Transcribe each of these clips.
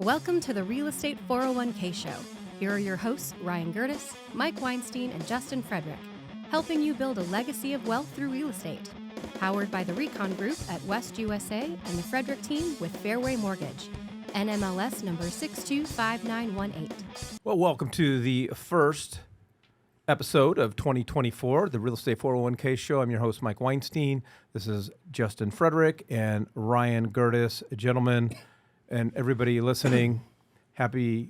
Welcome to the Real Estate 401k Show. Here are your hosts, Ryan Gerdes, Mike Weinstein, and Justin Frederick, helping you build a legacy of wealth through real estate. Powered by the Recon Group at West USA and the Frederick team with Fairway Mortgage. NMLS number 625918. Well, welcome to the first episode of 2024, the Real Estate 401k Show. I'm your host, Mike Weinstein. This is Justin Frederick and Ryan Gerdes. Gentlemen, and everybody listening, happy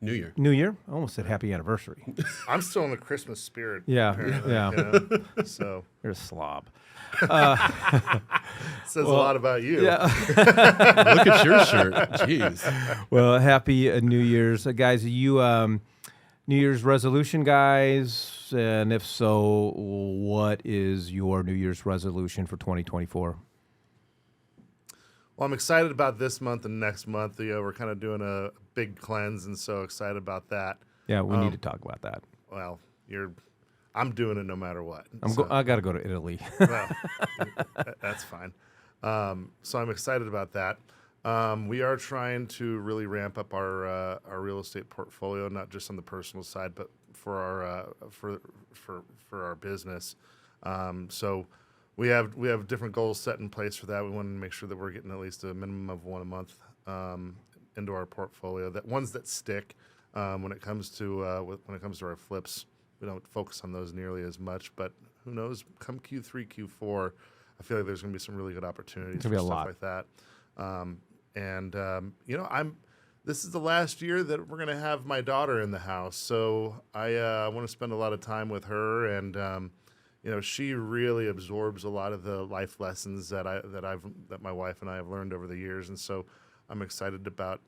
New Year. New Year. I almost said happy anniversary. I'm still in the Christmas spirit. Yeah, yeah. You know? So You're a slob. says a lot about you. Yeah. Look at your shirt. Jeez. Well, happy New Year's. Guys, are you New Year's resolution guys? And if so, what is your New Year's resolution for 2024? Well, I'm excited about this month and next month. We're kind of doing a big cleanse, and so excited about that. Yeah, we need to talk about that. Well, I'm doing it no matter what. I got to go to Italy. Well, that's fine. So I'm excited about that. We are trying to really ramp up our real estate portfolio, not just on the personal side, but for our business. So we have different goals set in place for that. We want to make sure that we're getting at least a minimum of one a month into our portfolio. That ones that stick. When it comes to our flips, we don't focus on those nearly as much. But who knows? Come Q3, Q4, I feel like there's going to be some really good opportunities for stuff like that. This is the last year that we're going to have my daughter in the house, so I want to spend a lot of time with her, and she really absorbs a lot of the life lessons that my wife and I have learned over the years, and so I'm excited about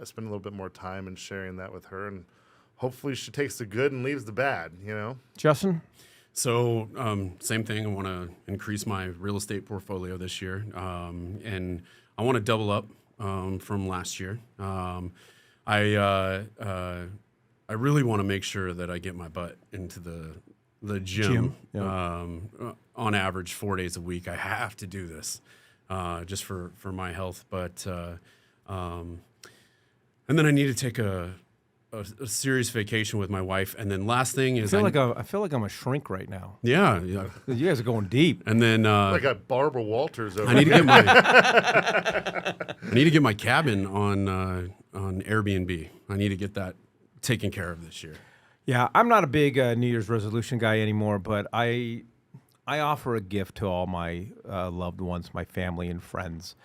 spending a little bit more time and sharing that with her, and hopefully she takes the good and leaves the bad. Justin? So, same thing. I want to increase my real estate portfolio this year, and I want to double up from last year. I really want to make sure that I get my butt into the gym. Yeah. On average 4 days a week. I have to do this just for my health, but and then I need to take a serious vacation with my wife. And then last thing is I feel like I'm a shrink right now. Yeah. You guys are going deep. And then Like a Barbara Walters over I need to get my cabin on Airbnb. I need to get that taken care of this year. Yeah, I'm not a big New Year's resolution guy anymore, but I offer a gift to all my loved ones, my family and friends.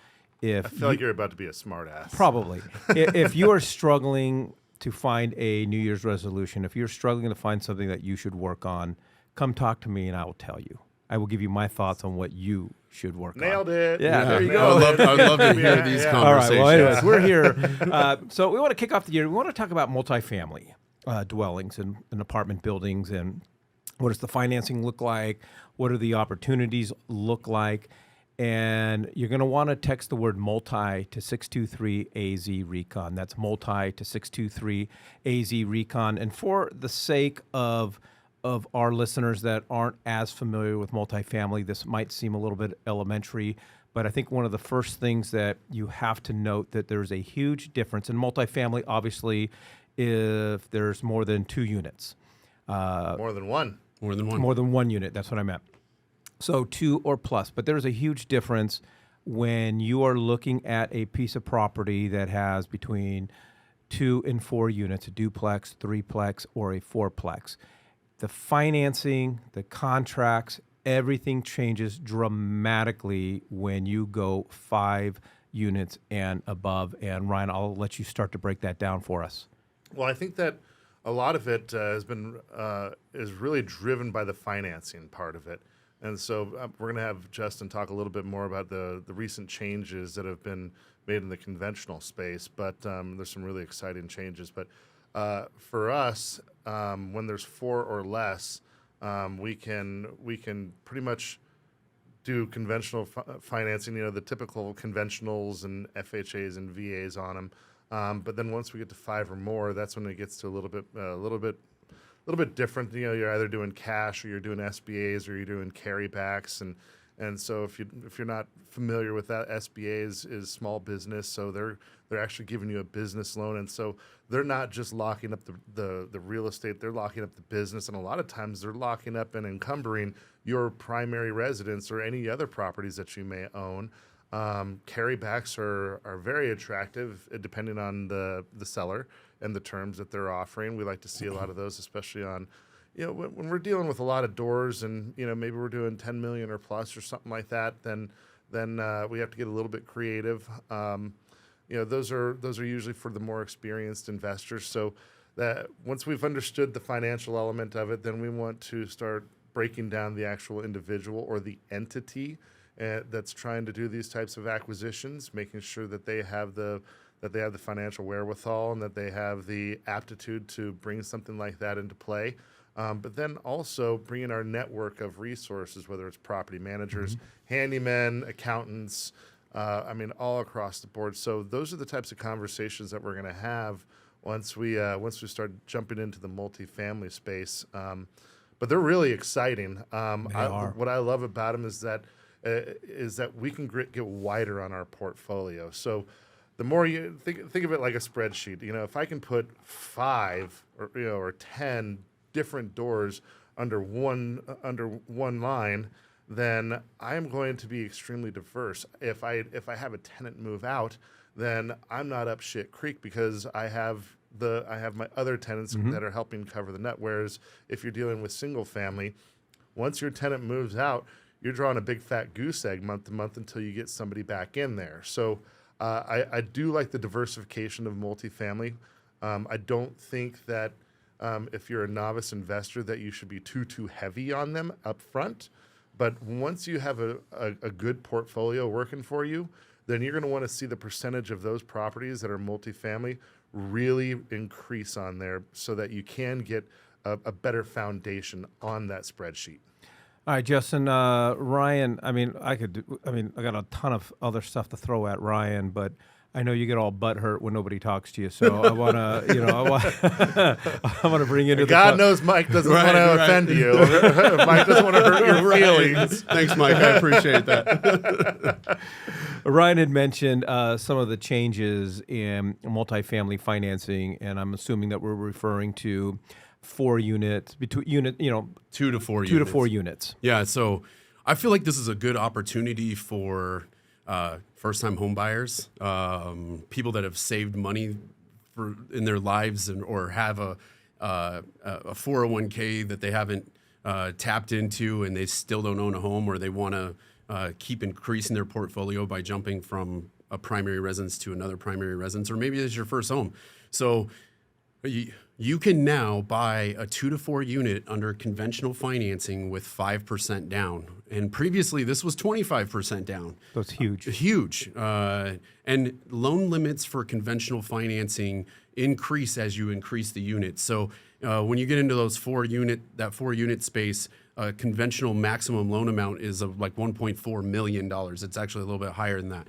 I feel like you're about to be a smart ass. Probably. If you are struggling to find a New Year's resolution, if you're struggling to find something that you should work on, come talk to me and I will tell you. I will give you my thoughts on what you should work on. Nailed it. Yeah, there you go. I'd love to hear these conversations. All right, well, anyways, we're here. So we want to kick off the year. We want to talk about multifamily dwellings and apartment buildings, and what does the financing look like? What do the opportunities look like? And you're going to want to text the word multi to 623-AZ-RECON. That's multi to 623-AZ-RECON. And for the sake of our listeners that aren't as familiar with multifamily, this might seem a little bit elementary, but I think one of the first things that you have to note that there's a huge difference in multifamily, obviously, if there's more than 2 units. More than one. More than one. More than 1 unit, that's what I meant. So 2 or plus, but there's a huge difference when you are looking at a piece of property that has between 2 and 4 units, a duplex, 3-plex, or a 4-plex. The financing, the contracts, everything changes dramatically when you go 5 units and above. And Ryan, I'll let you start to break that down for us. Well, I think that a lot of it is really driven by the financing part of it. And so we're going to have Justin talk a little bit more about the recent changes that have been made in the conventional space, but there's some really exciting changes. But for us, when there's 4 or less, we can pretty much do conventional financing, the typical conventionals and FHAs and VAs on them. But then once we get to 5 or more, that's when it gets to a little bit different. You're either doing cash or you're doing SBAs or you're doing carrybacks, and And so if you're not familiar with that, SBA is small business, so they're actually giving you a business loan, and so they're not just locking up the real estate, they're locking up the business, and a lot of times they're locking up and encumbering your primary residence or any other properties that you may own. Carrybacks are very attractive depending on the seller and the terms that they're offering. We like to see a lot of those, especially on, when we're dealing with a lot of doors and, maybe we're doing 10 million or plus or something like that, then we have to get a little bit creative. Those are usually for the more experienced investors. So that once we've understood the financial element of it, then we want to start breaking down the actual individual or the entity that's trying to do these types of acquisitions, making sure that they have the financial wherewithal and that they have the aptitude to bring something like that into play. But then also bringing our network of resources, whether it's property managers, handymen, accountants, all across the board. So those are the types of conversations that we're going to have once we start jumping into the multifamily space. But they're really exciting. What I love about them is that we can get wider on our portfolio. So the more you think of it like a spreadsheet, if I can put 5 or 10 different doors under one line, then I'm going to be extremely diverse. If I have a tenant move out, then I'm not up shit creek because I have my other tenants that are helping cover the net. Whereas if you're dealing with single family, once your tenant moves out, you're drawing a big fat goose egg month to month until you get somebody back in there. So I do like the diversification of multifamily. I don't think that if you're a novice investor that you should be too heavy on them up front. But once you have a good portfolio working for you, then you're going to want to see the percentage of those properties that are multifamily really increase on there so that you can get a better foundation on that spreadsheet. All right, Justin, Ryan, I got a ton of other stuff to throw at Ryan, but I know you get all butthurt when nobody talks to you, so I want to, I want to bring you into God knows Mike doesn't want to offend you. Mike doesn't want to hurt your feelings. Thanks, Mike. I appreciate that. Ryan had mentioned some of the changes in multifamily financing, and I'm assuming that we're referring to 4 units, between 2 to 4 2 to 4 units. Yeah, so I feel like this is a good opportunity for first-time home buyers, people that have saved money in their lives or have a 401k that they haven't tapped into and they still don't own a home, or they want to keep increasing their portfolio by jumping from a primary residence to another primary residence, or maybe it's your first home. So you can now buy a 2 to 4 unit under conventional financing with 5% down. And previously, this was 25% down. That's huge. Huge. And loan limits for conventional financing increase as you increase the units. So when you get into those 4 unit space, conventional maximum loan amount is of like $1.4 million. It's actually a little bit higher than that.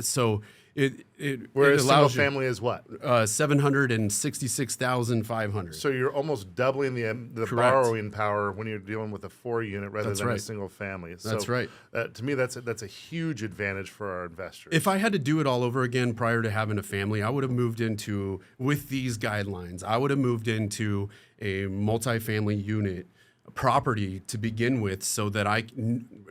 So whereas it single allows family is what? $766,500. So you're almost doubling the borrowing power when you're dealing with a 4 unit rather than a single family. So that's right. To me, that's a huge advantage for our investors. If I had to do it all over again prior to having a family, I would have moved into, with these guidelines, I would have moved into a multifamily unit property to begin with, so that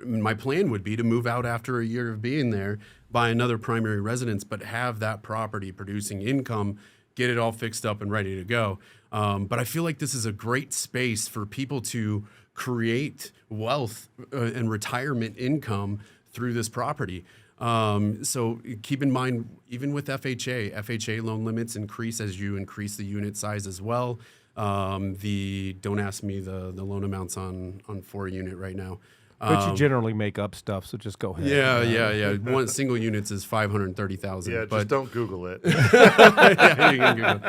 my plan would be to move out after a year of being there, buy another primary residence, but have that property producing income, get it all fixed up and ready to go. But I feel like this is a great space for people to create wealth and retirement income through this property. So keep in mind, even with FHA loan limits increase as you increase the unit size as well. Don't ask me the loan amounts on 4 unit right now. But you generally make up stuff, so just go ahead. Yeah. One single units is $530,000. Yeah, just don't Google it. Yeah, you can Google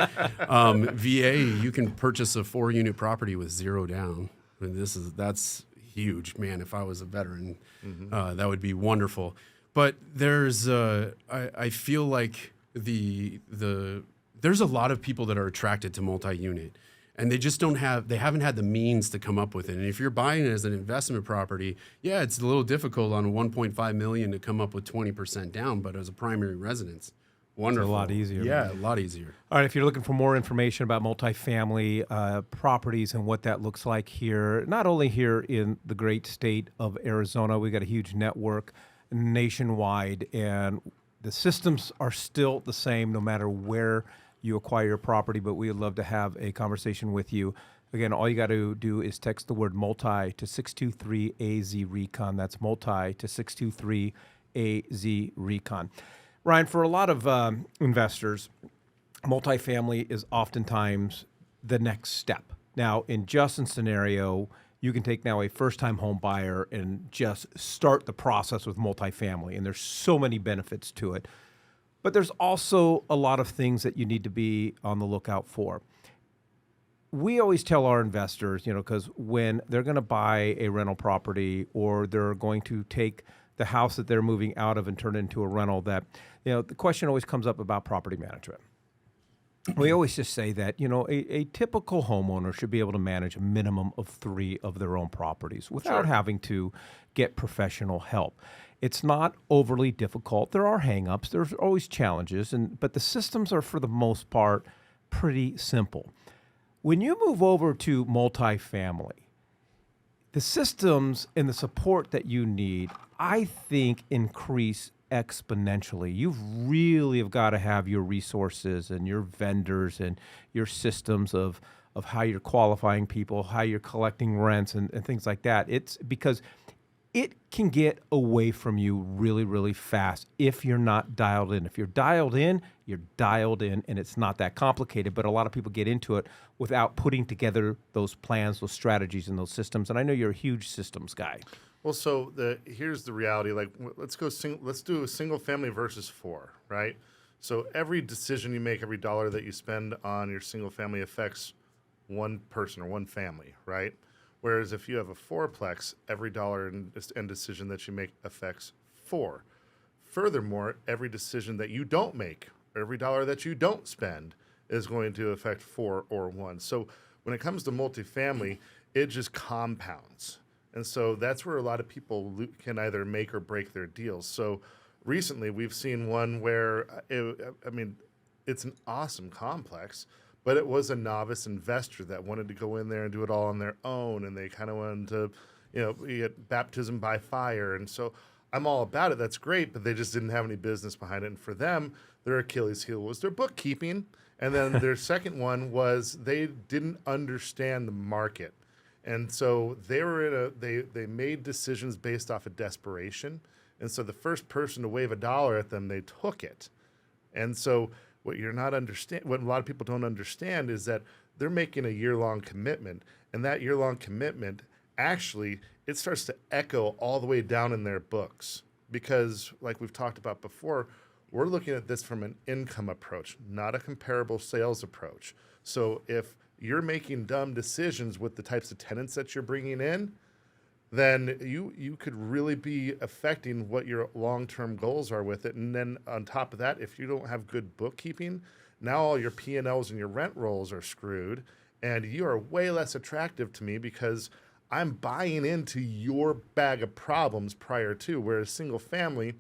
it. VA, you can purchase a 4 unit property with 0 down. I mean, that's huge, man. If I was a veteran, that would be wonderful. But there's, I feel like there's a lot of people that are attracted to multi-unit. and they just haven't had the means to come up with it. And if you're buying it as an investment property, yeah, it's a little difficult on $1.5 million to come up with 20% down, but as a primary residence, wonderful. It's a lot easier. Yeah, a lot easier. All right, if you're looking for more information about multifamily properties and what that looks like here, not only here in the great state of Arizona, we got a huge network nationwide, and the systems are still the same no matter where you acquire your property, but we would love to have a conversation with you. Again, all you got to do is text the word multi to 623-AZ-RECON. That's multi to 623-AZ-RECON. Ryan, for a lot of investors, multifamily is oftentimes the next step. Now, in Justin's scenario, you can take now a first-time home buyer and just start the process with multifamily, and there's so many benefits to it. But there's also a lot of things that you need to be on the lookout for. We always tell our investors, because when they're going to buy a rental property or they're going to take the house that they're moving out of and turn it into a rental, that, the question always comes up about property management. We always just say that, a typical homeowner should be able to manage a minimum of 3 of their own properties without having to get professional help. It's not overly difficult. There are hang-ups. There's always challenges, but the systems are, for the most part, pretty simple. When you move over to multifamily, the systems and the support that you need, I think, increase exponentially. You really have got to have your resources and your vendors and your systems of how you're qualifying people, how you're collecting rents and things like that. It's because it can get away from you really, really fast if you're not dialed in. If you're dialed in, and it's not that complicated, but a lot of people get into it without putting together those plans, those strategies, and those systems. And I know you're a huge systems guy. Well, so here's the reality. Let's do a single family versus 4, right? So every decision you make, every dollar that you spend on your single family affects one person or one family, right? Whereas if you have a 4-plex, every dollar and decision that you make affects 4. Furthermore, every decision that you don't make, or every dollar that you don't spend, is going to affect 4 or 1. So when it comes to multifamily, it just compounds. And so that's where a lot of people can either make or break their deals. So recently we've seen one where, it's an awesome complex, but it was a novice investor that wanted to go in there and do it all on their own. And they kind of wanted to, get baptism by fire. And so I'm all about it. That's great. But they just didn't have any business behind it. And for them, their Achilles heel was their bookkeeping. And then their second one was they didn't understand the market. And so they were they made decisions based off of desperation. And so the first person to wave $1 at them, they took it. And so what a lot of people don't understand is that they're making a year-long commitment, and that year-long commitment actually it starts to echo all the way down in their books, because like we've talked about before, we're looking at this from an income approach, not a comparable sales approach. So if you're making dumb decisions with the types of tenants that you're bringing in, then you could really be affecting what your long-term goals are with it. And then on top of that, if you don't have good bookkeeping, now all your P&Ls and your rent rolls are screwed, and you are way less attractive to me because I'm buying into your bag of problems prior to, whereas single family,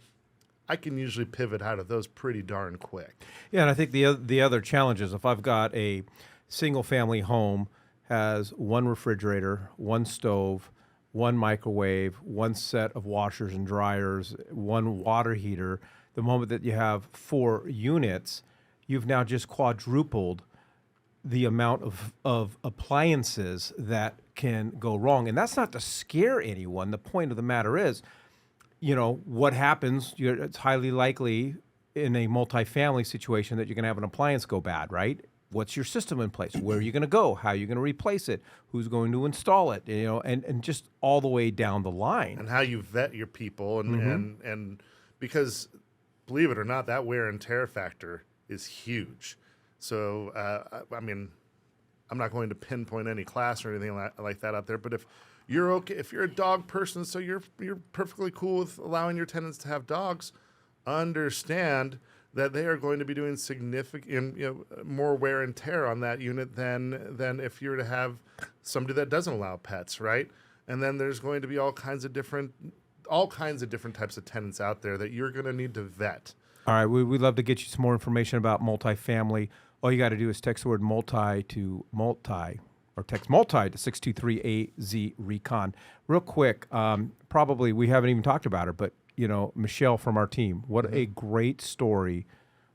I can usually pivot out of those pretty darn quick. Yeah, and I think the other challenge is if I've got a single-family home, has one refrigerator, one stove, one microwave, one set of washers and dryers, one water heater. The moment that you have 4 units, you've now just quadrupled the amount of appliances that can go wrong. And that's not to scare anyone. The point of the matter is, what happens, it's highly likely in a multifamily situation that you're going to have an appliance go bad, right? What's your system in place? Where are you going to go? How are you going to replace it? Who's going to install it? And just all the way down the line. And how you vet your people, and because believe it or not, that wear and tear factor is huge. So I'm not going to pinpoint any class or anything like that out there, but if you're okay, if you're a dog person, so you're perfectly cool with allowing your tenants to have dogs, understand that they are going to be doing significant, more wear and tear on that unit than if you were to have somebody that doesn't allow pets, right? And then there's going to be all kinds of different types of tenants out there that you're going to need to vet. All right, we'd love to get you some more information about multifamily. All you got to do is text the word multi, or text multi to 623AZ-RECON. Real quick, probably we haven't even talked about her, but Michelle from our team, what a great story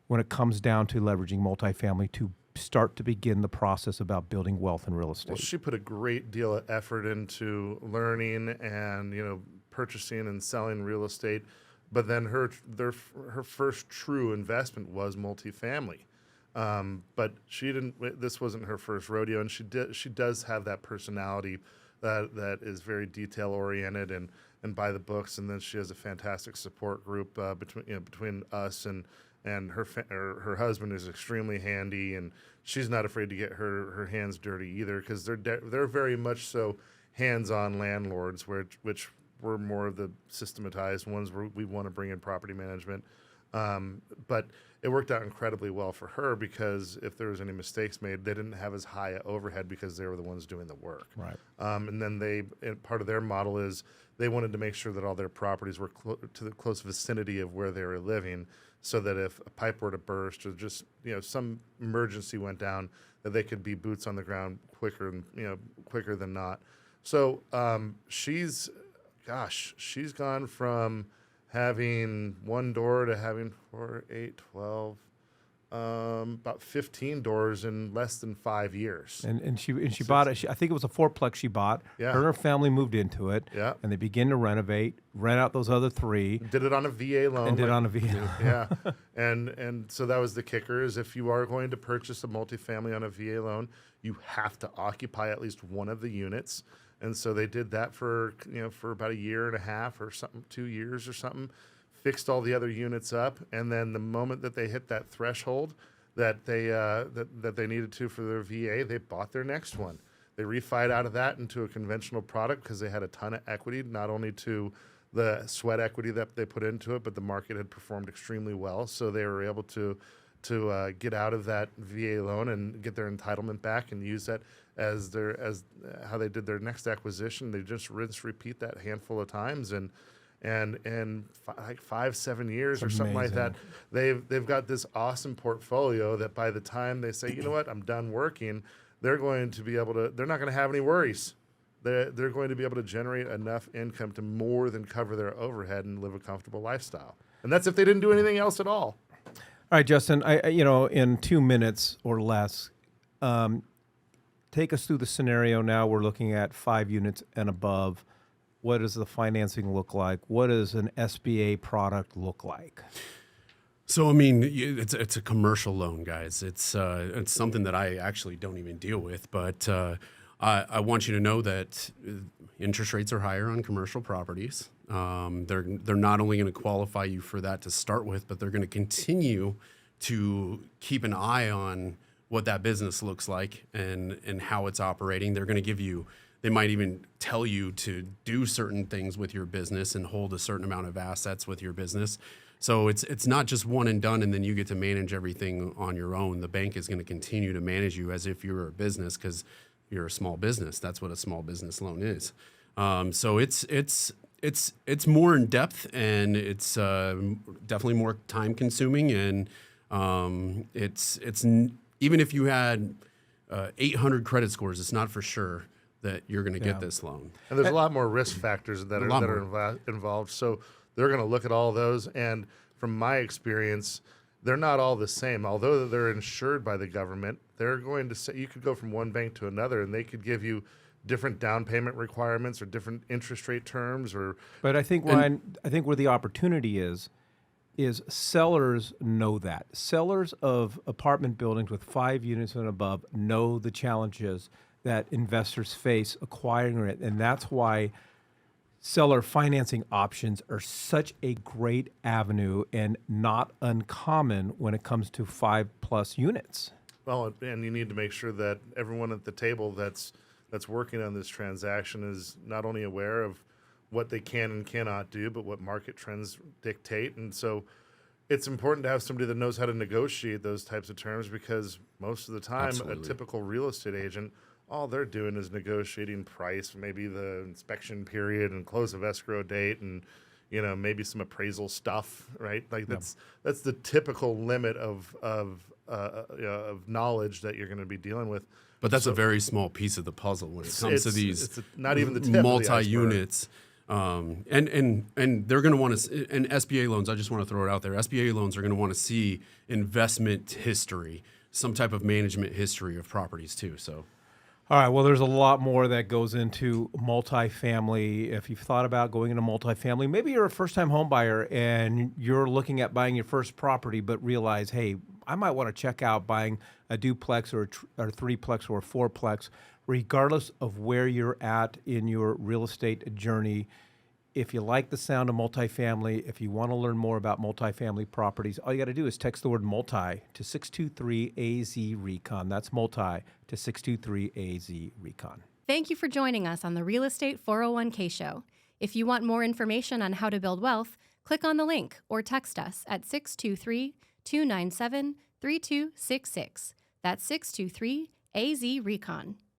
when it comes down to leveraging multifamily to start to begin the process about building wealth in real estate. Well, she put a great deal of effort into learning and purchasing and selling real estate, but then her first true investment was multifamily. But she didn't. This wasn't her first rodeo, and she does have that personality that is very detail oriented and by the books. And then she has a fantastic support group between us and her husband is extremely handy, and she's not afraid to get her hands dirty either, because they're very much so hands-on landlords, which we're more of the systematized ones where we want to bring in property management. But it worked out incredibly well for her, because if there was any mistakes made, they didn't have as high an overhead because they were the ones doing the work. Right. And then part of their model is they wanted to make sure that all their properties were to the close vicinity of where they were living, so that if a pipe were to burst or just some emergency went down, that they could be boots on the ground quicker than not. So she's gone from having one door to having 4, 8, 12, about 15 doors in less than 5 years. And she bought it. I think it was a fourplex she bought. Yeah. Her and her family moved into it. Yeah. And they began to rent out those other 3. Did it on a VA loan. Yeah. And so that was the kicker, is if you are going to purchase a multifamily on a VA loan, you have to occupy at least one of the units. And so they did that for about a year and a half or something, 2 years or something, fixed all the other units up, and then the moment that they hit that threshold that they that they needed to for their VA, they bought their next one. They refied out of that into a conventional product because they had a ton of equity, not only to the sweat equity that they put into it, but the market had performed extremely well, so they were able to get out of that VA loan and get their entitlement back and use that as how they did their next acquisition. They just rinse, repeat that a handful of times, and like 5-7 years or something like that, they've got this awesome portfolio that by the time they say, you know what, I'm done working, they're not going to have any worries. They're going to be able to generate enough income to more than cover their overhead and live a comfortable lifestyle. And that's if they didn't do anything else at all. All right, Justin, in 2 minutes or less, take us through the scenario now. We're looking at 5 units and above. What does the financing look like? What does an SBA product look like? So, I mean, it's a commercial loan, guys. It's something that I actually don't even deal with, but I want you to know that interest rates are higher on commercial properties. They're not only going to qualify you for that to start with, but they're going to continue to keep an eye on what that business looks like and how it's operating. They're going to they might even tell you to do certain things with your business and hold a certain amount of assets with your business. So it's not just one and done and then you get to manage everything on your own. The bank is going to continue to manage you as if you were a business, because you're a small business. That's what a small business loan is. So it's more in depth, and it's definitely more time consuming, and it's even if you had 800 credit scores, it's not for sure that you're going to get this loan. And there's a lot more risk factors that are involved. So they're going to look at all those. And from my experience, they're not all the same. Although they're insured by the government, they're going to say you could go from one bank to another, and they could give you different down payment requirements or different interest rate terms. But I think, Ryan, where the opportunity is sellers know that. Sellers of apartment buildings with 5 units and above know the challenges that investors face acquiring it, and that's why seller financing options are such a great avenue and not uncommon when it comes to 5+ units. Well, and you need to make sure that everyone at the table that's working on this transaction is not only aware of what they can and cannot do, but what market trends dictate. And so it's important to have somebody that knows how to negotiate those types of terms, because most of the time, Absolutely. a typical real estate agent, all they're doing is negotiating price, maybe the inspection period and close of escrow date, and maybe some appraisal stuff, right? Like that's the typical limit of knowledge that you're going to be dealing with. But that's a very small piece of the puzzle when it comes to these not even the tip of the multi-units. And they're going to want to, and SBA loans, I just want to throw it out there. SBA loans are going to want to see investment history, some type of management history of properties too. So, All right. Well, there's a lot more that goes into multifamily. If you've thought about going into multifamily, maybe you're a first-time home buyer and you're looking at buying your first property, but realize, hey, I might want to check out buying a duplex or a threeplex or a fourplex. Regardless of where you're at in your real estate journey, if you like the sound of multifamily, if you want to learn more about multifamily properties, all you got to do is text the word multi to 623-AZ-RECON. That's multi to 623-AZ-RECON. Thank you for joining us on the Real Estate 401k Show. If you want more information on how to build wealth, click on the link or text us at 623-297-3266. That's 623-AZ-RECON.